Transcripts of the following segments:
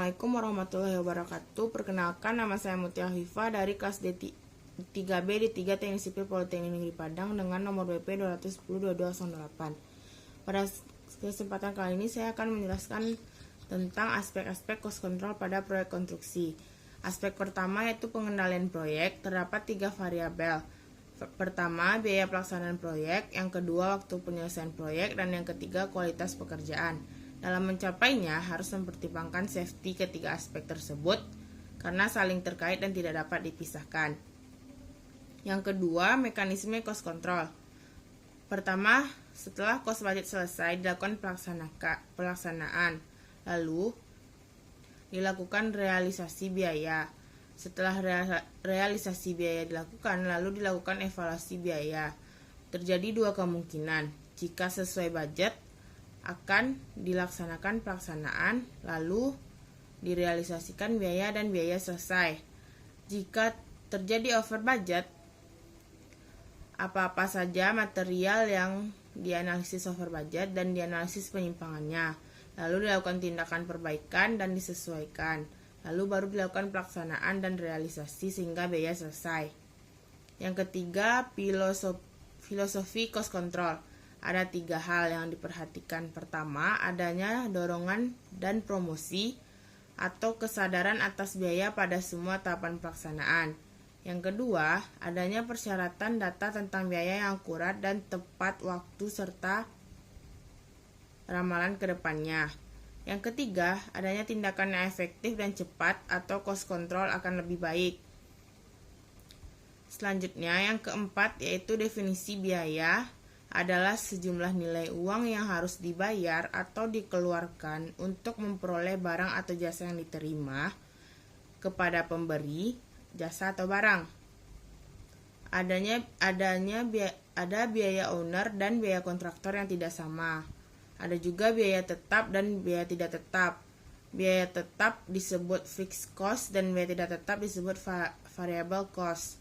Assalamualaikum warahmatullahi wabarakatuh. Perkenalkan, nama saya Mutia Hifah dari kelas D3B D3 Teknik Sipil Politeknik Negeri Padang dengan nomor BP 210-2208. Pada kesempatan kali ini saya akan menjelaskan tentang aspek-aspek cost control pada proyek konstruksi. Aspek pertama yaitu pengendalian proyek. Terdapat 3 variabel. Pertama, biaya pelaksanaan proyek, yang kedua, waktu penyelesaian proyek, dan yang ketiga, kualitas pekerjaan. Dalam mencapainya, harus mempertimbangkan safety ketiga aspek tersebut karena saling terkait dan tidak dapat dipisahkan. Yang kedua, mekanisme cost control. Pertama, setelah cost budget selesai, dilakukan pelaksanaan, lalu dilakukan realisasi biaya. Setelah realisasi biaya dilakukan, lalu dilakukan evaluasi biaya. Terjadi 2 kemungkinan. Jika sesuai budget, akan dilaksanakan pelaksanaan, lalu direalisasikan biaya dan biaya selesai. Jika terjadi over budget, apa-apa saja material yang dianalisis over budget dan dianalisis penyimpangannya, lalu dilakukan tindakan perbaikan dan disesuaikan, lalu baru dilakukan pelaksanaan dan realisasi sehingga biaya selesai. Yang ketiga, filosofi cost control. Ada 3 hal yang diperhatikan. Pertama, adanya dorongan dan promosi atau kesadaran atas biaya pada semua tahapan pelaksanaan. Yang kedua, adanya persyaratan data tentang biaya yang akurat dan tepat waktu serta ramalan ke depannya. Yang ketiga, adanya tindakan yang efektif dan cepat atau cost control akan lebih baik. Selanjutnya, yang keempat yaitu definisi biaya adalah sejumlah nilai uang yang harus dibayar atau dikeluarkan untuk memperoleh barang atau jasa yang diterima kepada pemberi jasa atau barang. Ada biaya owner dan biaya kontraktor yang tidak sama. Ada juga biaya tetap dan biaya tidak tetap. Biaya tetap disebut fixed cost dan biaya tidak tetap disebut variable cost.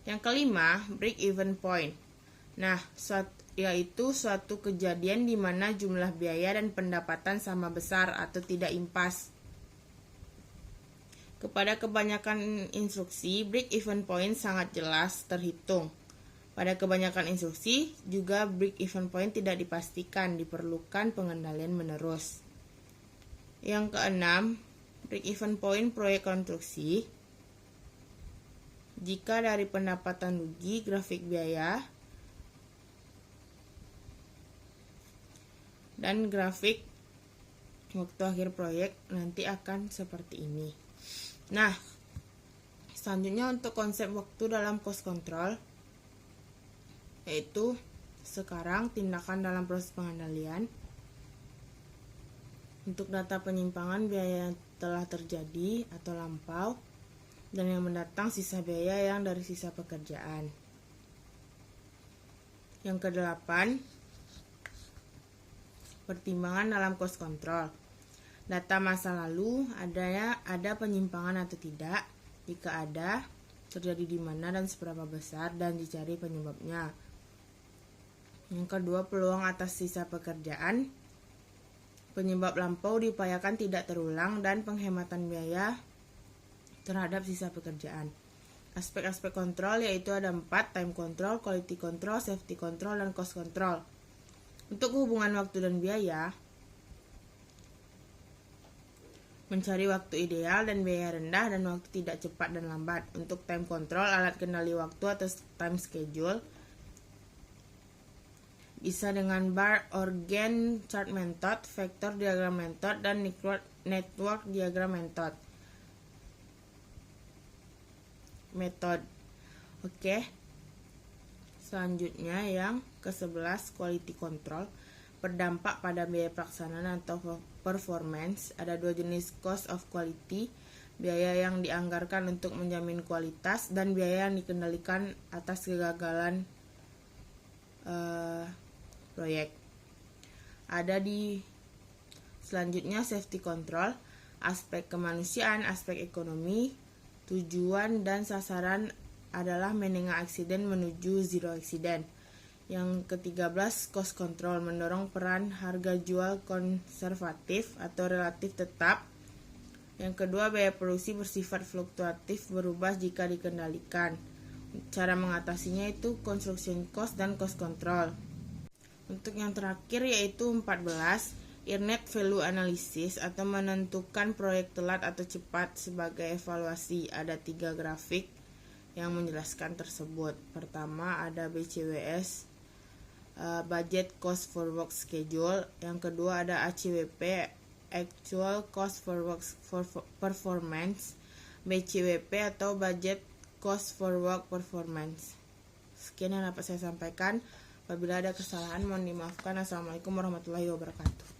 Yang kelima, break even point. Nah, yaitu suatu kejadian di mana jumlah biaya dan pendapatan sama besar atau tidak impas. Kepada kebanyakan instruksi, break even point sangat jelas terhitung. Pada kebanyakan instruksi, juga break even point tidak dipastikan, diperlukan pengendalian menerus. Yang keenam, break even point proyek konstruksi. Jika dari pendapatan rugi, grafik biaya, dan grafik waktu akhir proyek nanti akan seperti ini. Nah, selanjutnya untuk konsep waktu dalam cost control, yaitu sekarang tindakan dalam proses pengendalian untuk data penyimpangan biaya yang telah terjadi atau lampau dan yang mendatang sisa biaya yang dari sisa pekerjaan. Yang kedelapan, pertimbangan dalam cost control. Data masa lalu, ada penyimpangan atau tidak. Jika ada, terjadi di mana dan seberapa besar dan dicari penyebabnya. Yang kedua, peluang atas sisa pekerjaan. Penyebab lampau diupayakan tidak terulang dan penghematan biaya terhadap sisa pekerjaan. Aspek-aspek kontrol yaitu ada 4, time control, quality control, safety control, dan cost control. Untuk hubungan waktu dan biaya, mencari waktu ideal dan biaya rendah dan waktu tidak cepat dan lambat. Untuk time control, alat kendali waktu atau time schedule bisa dengan bar or Gantt chart method, vector diagram method, dan network diagram method. Oke. Selanjutnya yang ke-11, quality control, berdampak pada biaya pelaksanaan atau performance. Ada 2 jenis cost of quality, biaya yang dianggarkan untuk menjamin kualitas dan biaya yang dikendalikan atas kegagalan proyek. Selanjutnya safety control, aspek kemanusiaan, aspek ekonomi, tujuan dan sasaran adalah menengah aksiden menuju zero accident. Yang ke-13, cost control, mendorong peran harga jual konservatif atau relatif tetap Yang kedua, biaya produksi bersifat fluktuatif, berubah jika dikendalikan. Cara mengatasinya itu construction cost dan cost control. Untuk yang terakhir yaitu 14, earned value analysis atau menentukan proyek telat atau cepat sebagai evaluasi. Ada 3 grafik yang menjelaskan tersebut. Pertama ada BCWS, budget cost for work schedule. Yang kedua ada ACWP, actual cost for work for performance, BCWP atau budget cost for work performance. Sekian yang dapat saya sampaikan. Apabila ada kesalahan mohon dimaafkan. Assalamualaikum warahmatullahi wabarakatuh.